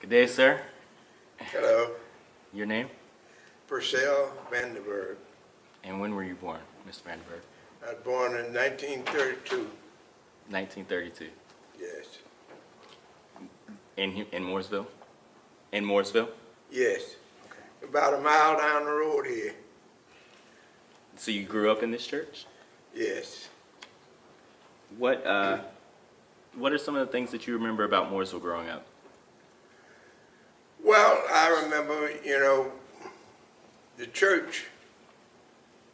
Good day, sir. Hello, Your name? Percell Vanderburg. And when were you born, Mr. Vanderburg? I was born in 1932. 1932. Yes. In Mooresville? In Mooresville? Yes. About a mile down the road here. So you grew up in this church? Yes. What are some of the things that you remember about Mooresville growing up? Well, I remember, the church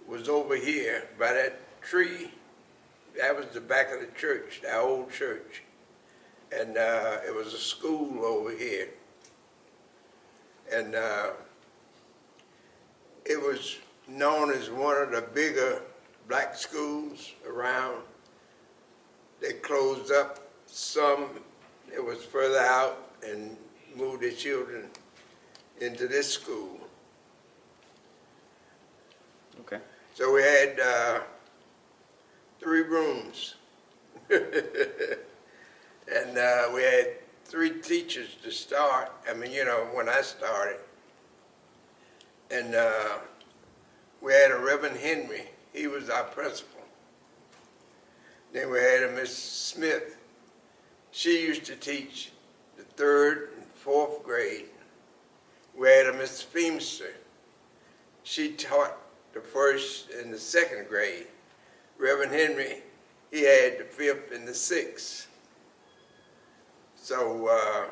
was over here by that tree. That was the back of the church, the old church. And it was a school over here. And it was known as one of the bigger black schools around. They closed up some. It was further out and moved their children into this school. Okay. So we had 3 rooms. And we had 3 teachers to start. I mean, when I started. And we had a Reverend Henry. He was our principal. Then we had a Miss Smith. She used to teach the 3rd and 4th grade. We had a Miss Feemster. She taught the 1st and the 2nd grade. Reverend Henry, he had the 5th and the 6th. So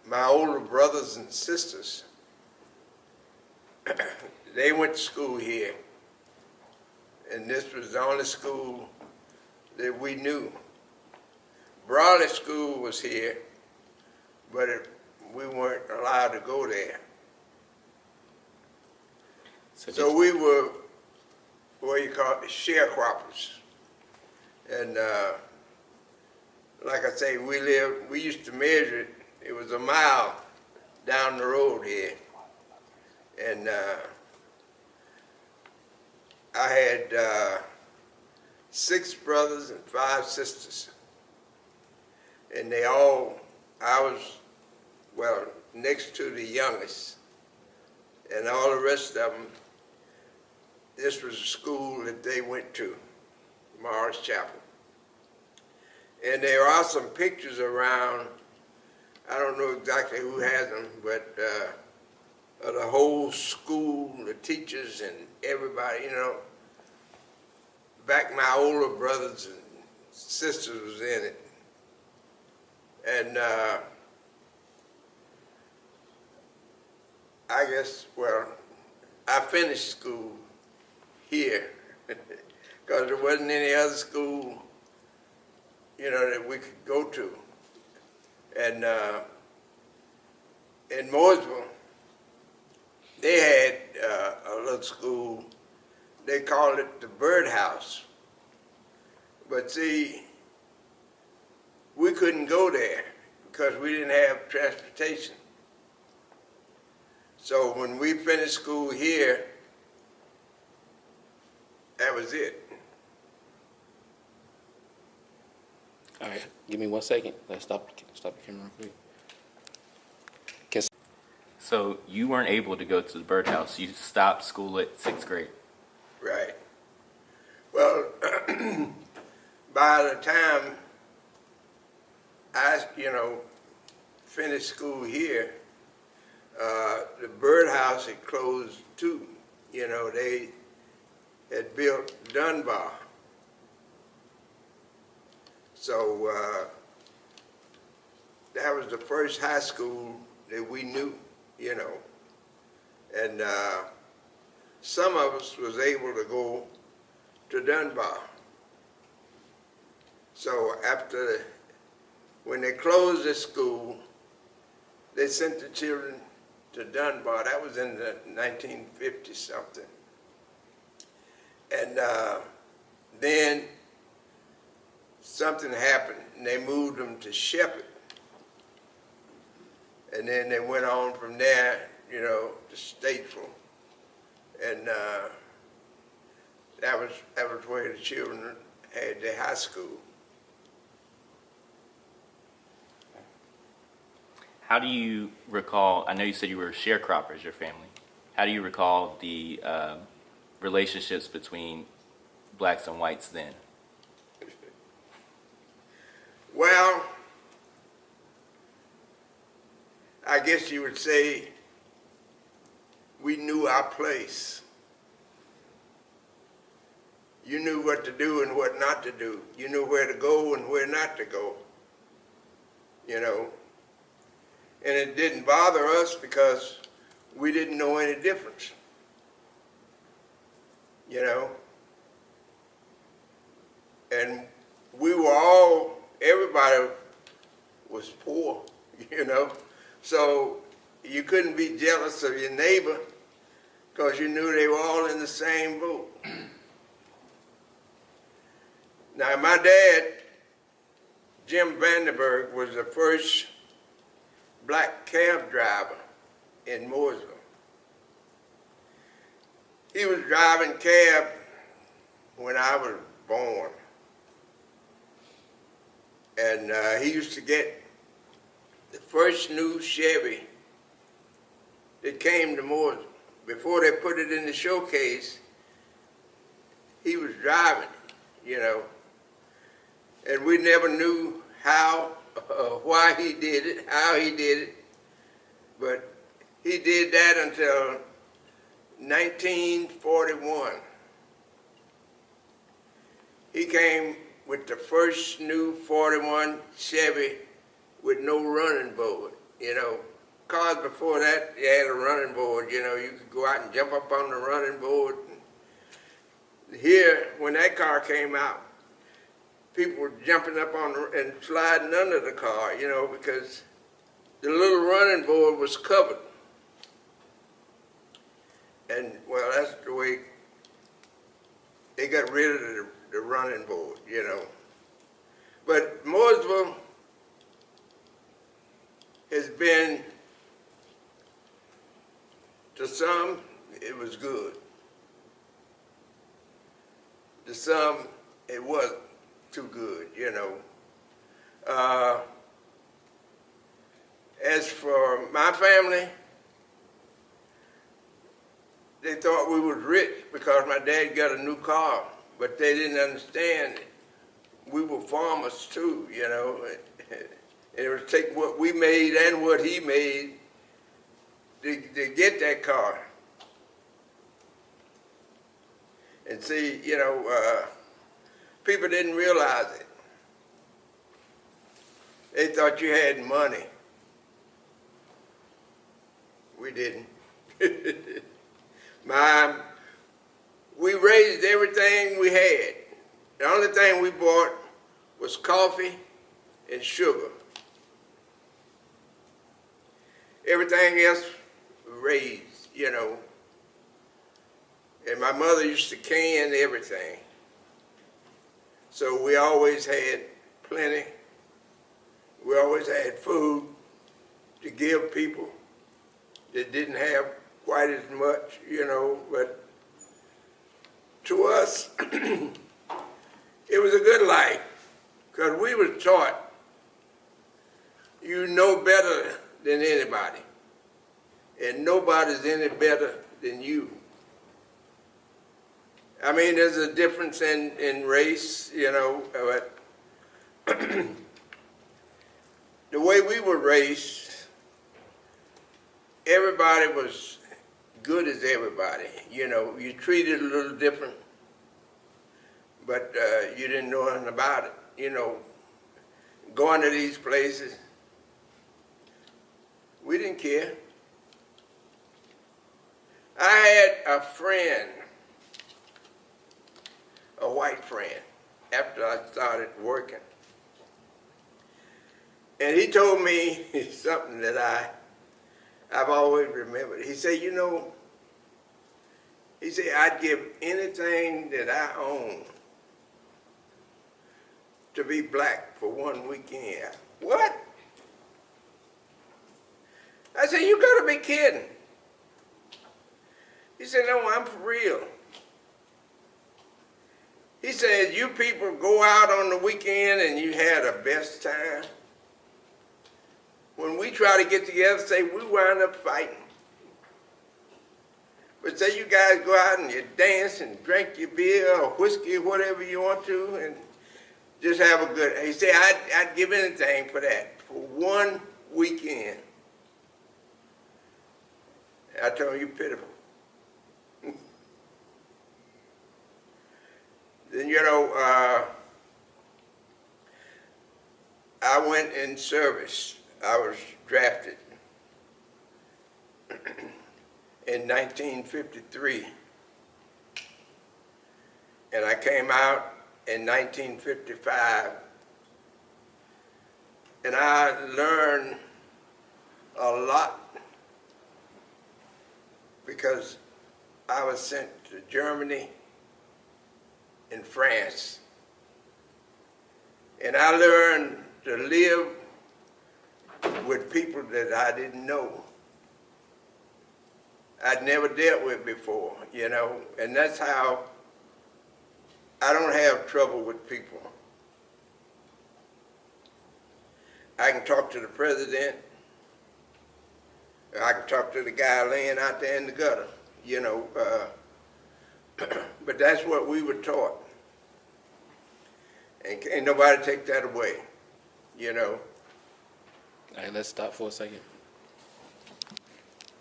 my older brothers and sisters, they went to school here. And this was the only school that we knew. Brawley School was here, but we weren't allowed to go there. So we were, what you call it, sharecroppers. And like I say, we used to measure it. It was a mile down the road here. And I had 6 brothers and 5 sisters. And I was, next to the youngest. And all the rest of them, this was a school that they went to, Morris Chapel. And there are some pictures around, I don't know exactly who has them, but of the whole school, the teachers and everybody, back my older brothers and sisters was in it. And I guess, I finished school here because there wasn't any other school, that we could go to. And in Mooresville, they had a little school. They called it the Birdhouse. But see, we couldn't go there because we didn't have transportation. So when we finished school here, that was it. All right, give me 1 second. Let's stop the camera real quick. So you weren't able to go to the birdhouse. You stopped school at 6th grade. Right. Well, by the time I, finished school here, the birdhouse had closed too. They had built Dunbar. So that was the first high school that we knew, And some of us was able to go to Dunbar. So when they closed the school, they sent the children to Dunbar. That was in the 1950 something. And then something happened, and they moved them to Shepherd. And then they went on from there, to Statesville. And that was where the children had their high school. how do you recall, I know you said you were sharecroppers, your family. How do you recall the relationships between blacks and whites then? Well, I guess you would say we knew our place. You knew what to do and what not to do. You knew where to go and where not to go. You know, and it didn't bother us because we didn't know any difference. You know, and we were all, everybody was poor, you know, so you couldn't be jealous of your neighbor because you knew they were all in the same boat. Now, my dad, Jim Vanderburg, was the first black cab driver in Mooresville. He was driving cab when I was born. And he used to get the first new Chevy that came to Mooresville. Before they put it in the showcase, he was driving, you know. And we never knew how, why he did it, how he did it. But he did that until 1941. He came with the first new 41 Chevy with no running board, you know. Cars before that, you had a running board, you know, you could go out and jump up on the running board. Here, when that car came out, people were jumping up on and sliding under the car, you know, because the little running board was covered. And, well, that's the way they got rid of the running board, you know. But Mooresville has been, to some, it was good. To some, it wasn't too good, you know. As for my family, they thought we was rich because my dad got a new car, but they didn't understand we were farmers too, you know. It would take what we made and what he made to get that car. And see, you know, people didn't realize it. They thought you had money. We didn't. We raised everything we had. The only thing we bought was coffee and sugar. Everything else raised, you know. And my mother used to can everything. So we always had plenty. We always had food to give people that didn't have quite as much, you know, but to us, it was a good life because we were taught you know better than anybody and nobody's any better than you. I mean, there's a difference in race, you know, but the way we were raised, everybody was good as everybody. You know, you treated a little different, but you didn't know nothing about it. You know, going to these places, we didn't care. I had a friend, a white friend, after I started working. And he told me something that I've always remembered. He said, you know, he said, I'd give anything that I own to be black for one weekend. What? I said, you gotta be kidding. He said, no, I'm for real. He said, you people go out on the weekend and you had the best time. when we try to get together, say we wind up fighting. But say you guys go out and you dance and drink your beer or whiskey or whatever you want to and just have a good, he said, I'd give anything for that, for one weekend. I told him, you pitiful. Then, I went in service. I was drafted in 1953. And I came out in 1955. And I learned a lot because I was sent to Germany and France. And I learned to live with people that I didn't know. I'd never dealt with before, and that's how I don't have trouble with people. I can talk to the president, or I can talk to the guy laying out there in the gutter, but that's what we were taught. And can't nobody take that away, All right, let's stop for a second.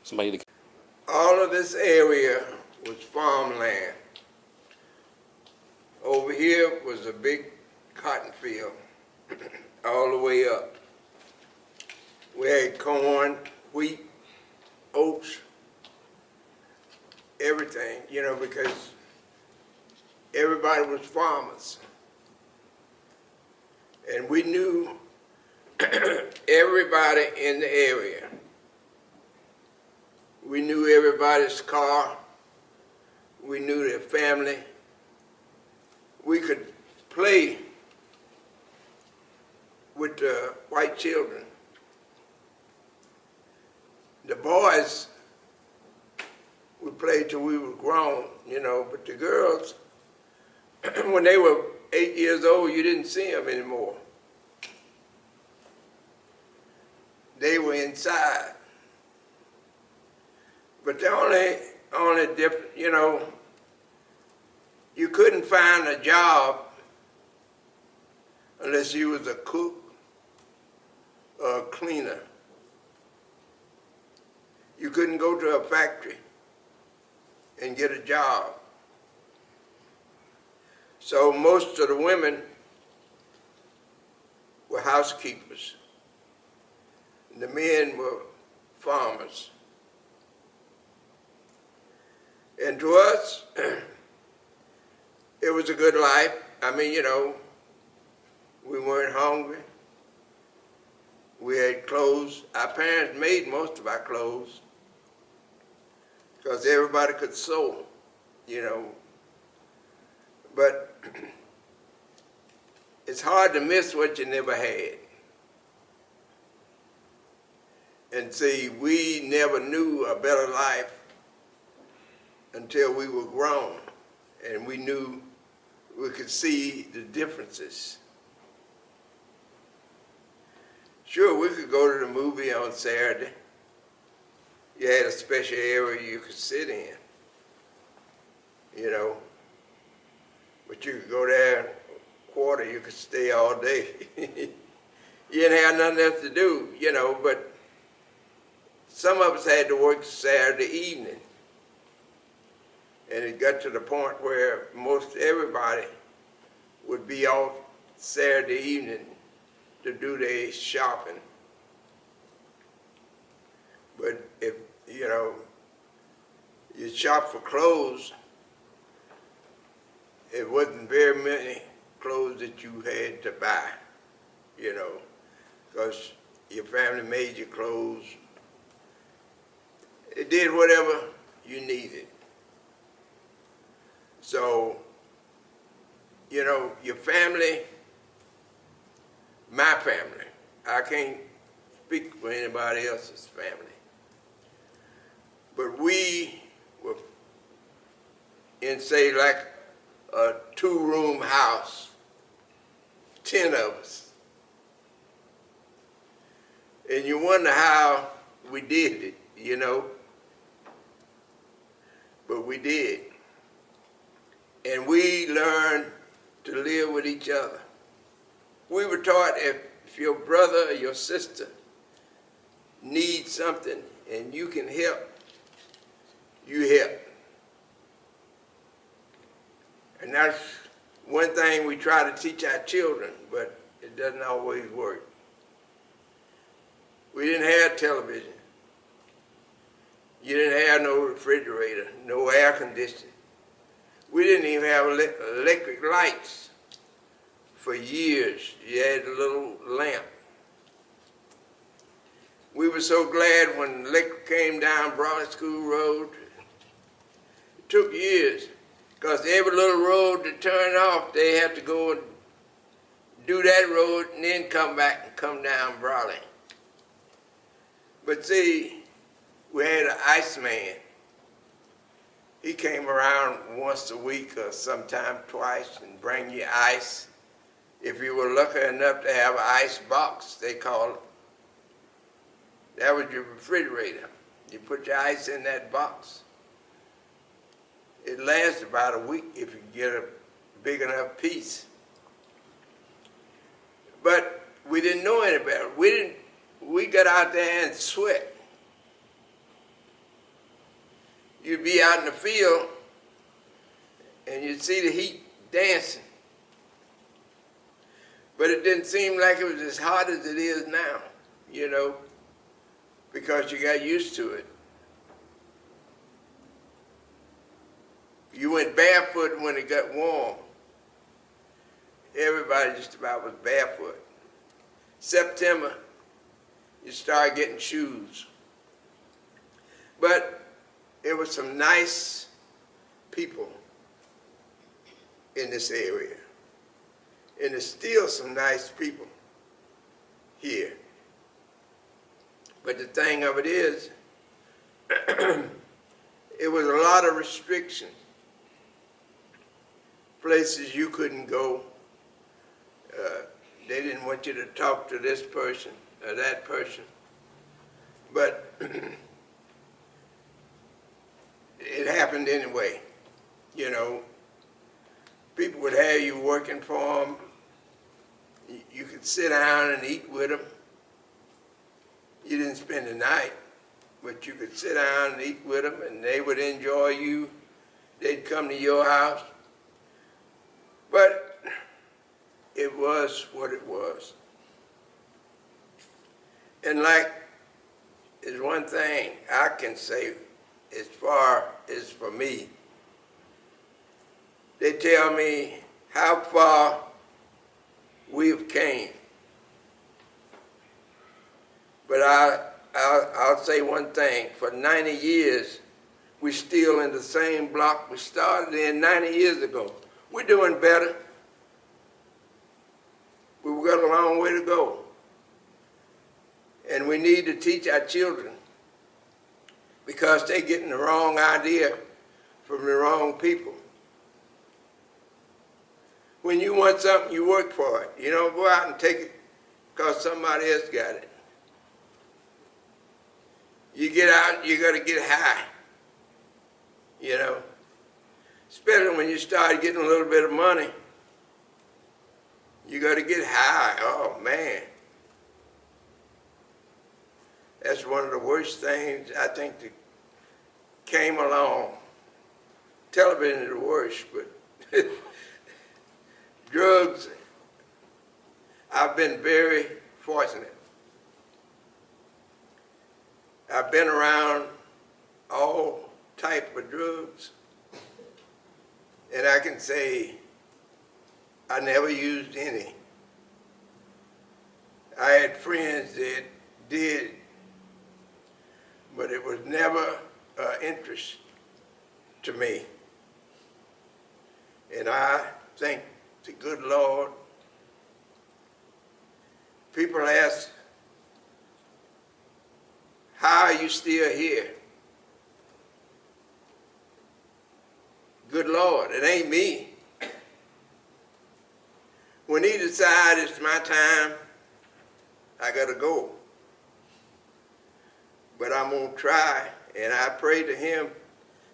Somebody to... All of this area was farmland. Over here was a big cotton field, all the way up. We had corn, wheat, oats, everything, because everybody was farmers. And we knew everybody in the area. We knew everybody's car. We knew their family. We could play with the white children. The boys, we played till we were grown, but the girls, when they were 8 years old, you didn't see them anymore. They were inside. But the only difference, you couldn't find a job unless you was a cook or a cleaner. You couldn't go to a factory and get a job. So most of the women were housekeepers. And the men were farmers. And to us, it was a good life. I mean, we weren't hungry. We had clothes. Our parents made most of our clothes because everybody could sew, But it's hard to miss what you never had. And see, we never knew a better life until we were grown, and we knew we could see the differences. Sure, we could go to the movie on Saturday. You had a special area you could sit in, But you could go there a quarter, you could stay all day. You didn't have nothing else to do, but some of us had to work Saturday evening. And it got to the point where most everybody would be off Saturday evening to do their shopping. But if, you shop for clothes, it wasn't very many clothes that you had to buy, because your family made your clothes. It did whatever you needed. So, your family, my family, I can't speak for anybody else's family, but we were in, say, like a 2-room house, 10 of us. And you wonder how we did it, you know. But we did. And we learned to live with each other. We were taught if your brother or your sister needs something and you can help, you help. And that's one thing we try to teach our children, but it doesn't always work. We didn't have television. You didn't have no refrigerator, no air conditioning. We didn't even have electric lights for years. You had a little lamp. We were so glad when electric came down Broad School Road. It took years, because every little road to turn off, they had to go and do that road and then come back and come down Broadway. But see, we had an iceman. He came around once a week or sometime twice and bring you ice. If you were lucky enough to have an ice box, they call it. That was your refrigerator. You put your ice in that box. It lasts about a week if you get a big enough piece. But we didn't know any better. We got out there and sweat. You'd be out in the field and you'd see the heat dancing. But it didn't seem like it was as hot as it is now, you know, because you got used to it. You went barefoot when it got warm. Everybody just about was barefoot. September, you start getting shoes. But there were some nice people in this area. And there's still some nice people here. But the thing of it is, it was a lot of restrictions. Places you couldn't go. They didn't want you to talk to this person or that person. But it happened anyway, you know. People would have you working for them. You could sit down and eat with them. You didn't spend the night, but you could sit down and eat with them, and they would enjoy you. They'd come to your house. But it was what it was. And like, there's one thing I can say as far as for me. They tell me how far we've came. But I'll say one thing. For 90 years, we're still in the same block we started in 90 years ago. We're doing better. We've got a long way to go. And we need to teach our children, because they're getting the wrong idea from the wrong people. When you want something, you work for it. You don't go out and take it because somebody else got it. You get out, you got to get high, you know. Especially when you start getting a little bit of money, you got to get high. Oh, man. That's one of the worst things I think that came along. Television is the worst, but drugs, I've been very fortunate. I've been around all type of drugs, and I can say I never used any. I had friends that did, but it was never interest to me. And I thank the good Lord. People ask, how are you still here? Good Lord, it ain't me. When he decides it's my time, I gotta go. I'm going to try, and I pray to him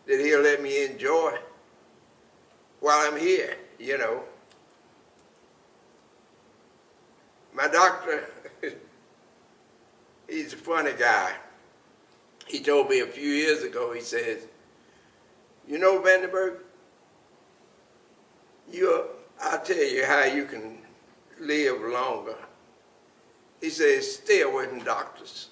that he'll let me enjoy while I'm here, you know. My doctor, he's a funny guy. He told me a few years ago, he says, you know, Vanderburg, I'll tell you how you can live longer. He says, stay away from doctors.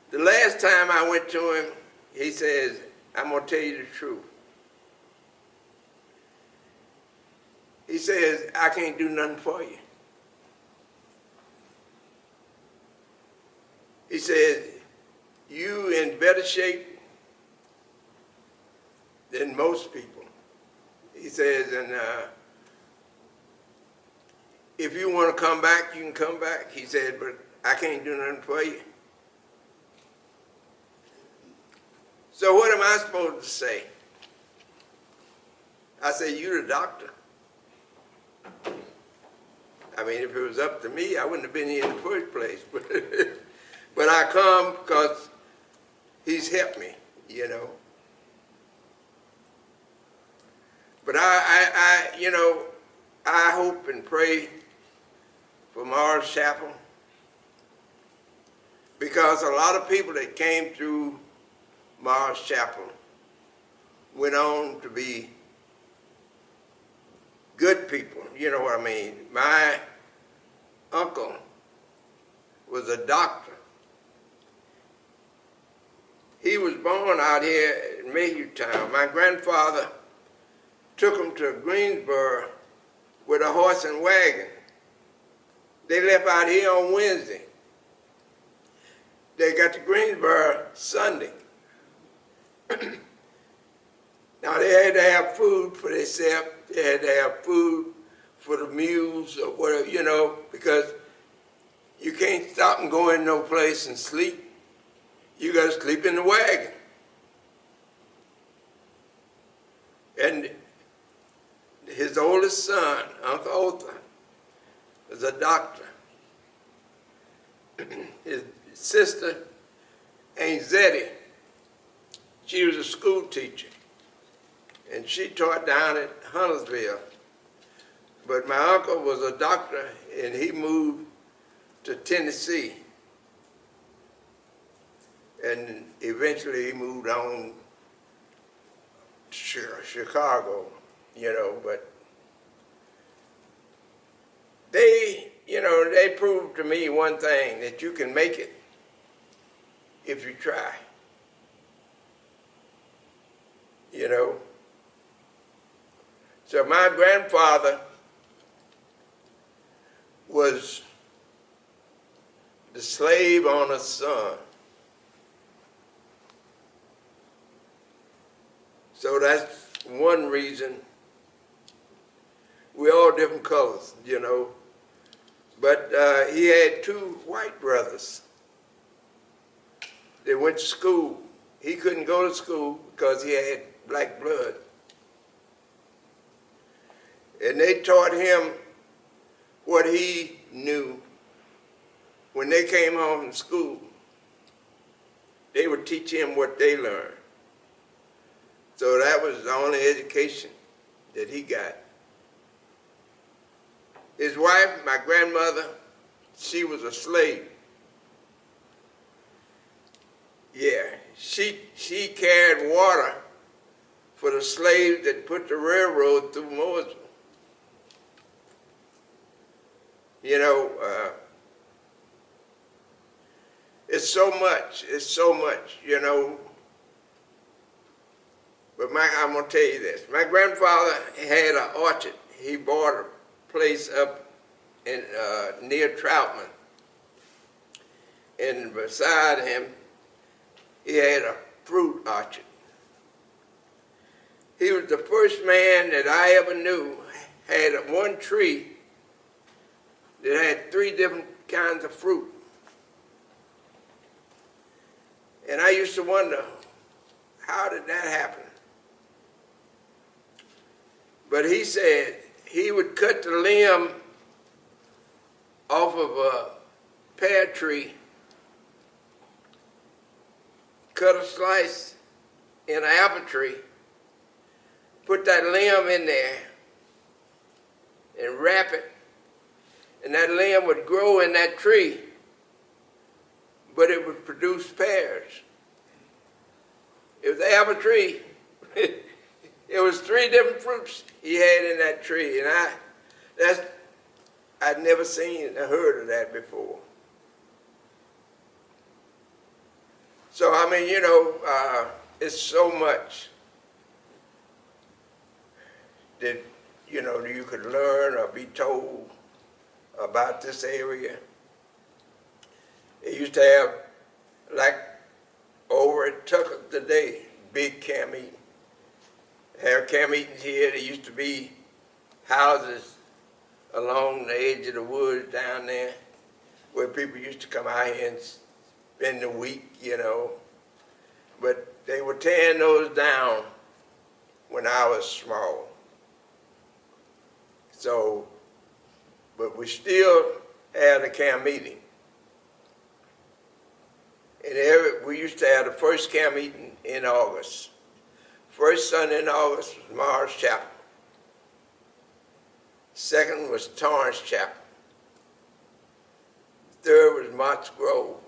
The last time I went to him, he says, I'm going to tell you the truth. He says, I can't do nothing for you. He says, you in better shape than most people. He says, and if you want to come back, you can come back. He said, but I can't do nothing for you. So what am I supposed to say? I say, you're the doctor. I mean, if it was up to me, I wouldn't have been here in the first place. But I come because he's helped me, you know. But you know, I hope and pray for Mars Chapel, because a lot of people that came through Mars Chapel went on to be good people, you know what I mean. My uncle was a doctor. He was born out here in Mayhew Town. My grandfather took him to Greensboro with a horse and wagon. They left out here on Wednesday. They got to Greensboro Sunday. Now they had to have food for themselves. They had to have food for the mules or whatever, you know, because you can't stop and go in no place and sleep. You got to sleep in the wagon. And his oldest son, Uncle Otha, was a doctor. His sister, Aunt Zettie, she was a school teacher. And she taught down at Huntersville. But my uncle was a doctor, and he moved to Tennessee. And eventually he moved on to Chicago, you know, but they, you know, they proved to me one thing, that you can make it if you try, you know. So my grandfather was the slave owner's son. So that's one reason. We're all different colors, you know. But he had two white brothers. They went to school. He couldn't go to school because he had black blood. And they taught him what he knew. When they came home from school, they would teach him what they learned. So that was the only education that he got. His wife, my grandmother, she was a slave. Yeah, she carried water for the slaves that put the railroad through Mooresville. You know, it's so much, you know. But I'm going to tell you this. My grandfather had an orchard. He bought a place up in near Troutman. And beside him, he had a fruit orchard. He was the first man that I ever knew had one tree that had 3 different kinds of fruit. And I used to wonder, how did that happen? But he said he would cut the limb off of pear tree, cut a slice in an apple tree, put that limb in there, and wrap it, and that limb would grow in that tree, but it would produce pears. It was the apple tree. It was 3 different fruits he had in that tree, and I'd never seen or heard of that before. So I mean, you know, it's so much that you know you could learn or be told about this area. They used to have, like over at Tucker today, big camp meeting. Have camp meetings here. There used to be houses along the edge of the woods down there where people used to come out here and spend the week, you know. But they were tearing those down when I was small. So, but we still had a camp meeting. And we used to have the first camp meeting in August. First Sunday in August was Mars Chapel. Second was Torrance Chapel. Third was Mott's Grove.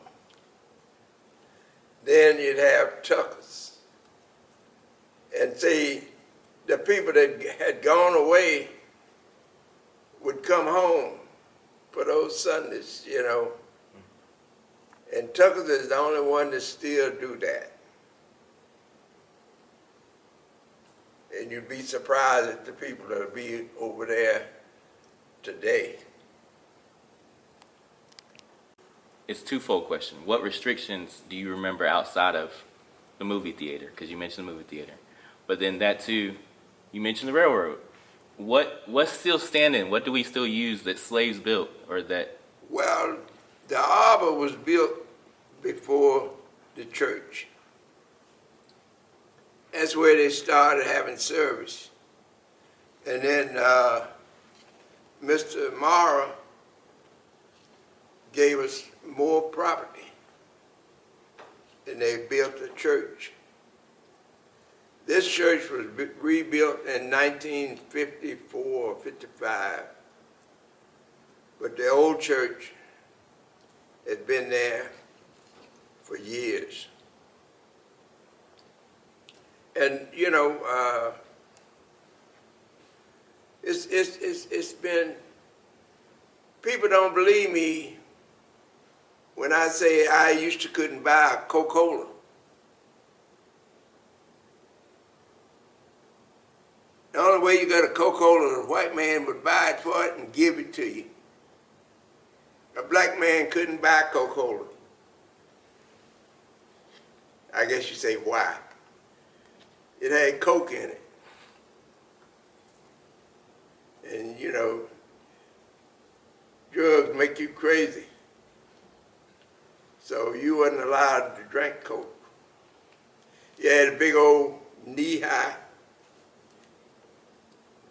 Then you'd have Tucker's. And see, the people that had gone away would come home for those Sundays, you know. And Tucker's is the only one that still do that. And you'd be surprised at the people that'll be over there today. It's a twofold question. What restrictions do you remember outside of the movie theater? Because you mentioned the movie theater. But then that too, you mentioned the railroad. What's still standing? What do we still use that slaves built or that? Well, the arbor was built before the church. That's where they started having service. And then Mr. Mara gave us more property, and they built a church. This church was rebuilt in 1954 or 55, but the old church had been there for years. And you know, it's been. People don't believe me when I say I used to couldn't buy a Coca-Cola. The only way you got a Coca-Cola, a white man would buy it for it and give it to you. A black man couldn't buy Coca-Cola. I guess you say why? It had Coke in it. And you know, drugs make you crazy. So you wasn't allowed to drink Coke. You had a big old knee-high.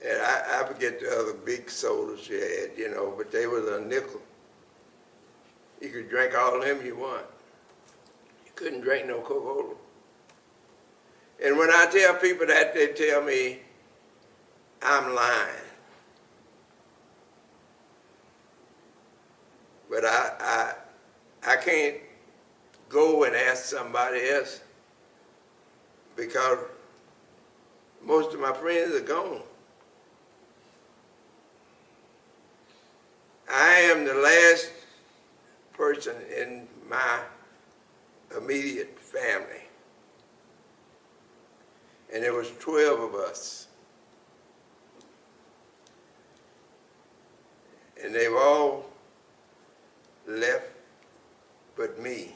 And I forget the other big sodas you had, you know, but they was a nickel. You could drink all of them you want. You couldn't drink no Coca-Cola. And when I tell people that, they tell me I'm lying. But I can't go and ask somebody else because most of my friends are gone. I am the last person in my immediate family. And there was 12 of us. And they've all left but me.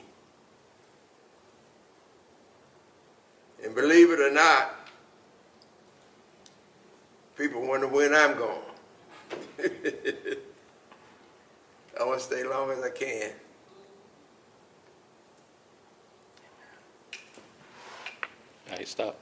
And believe it or not, people wonder when I'm gone. I want to stay as long as I can. All right, stop.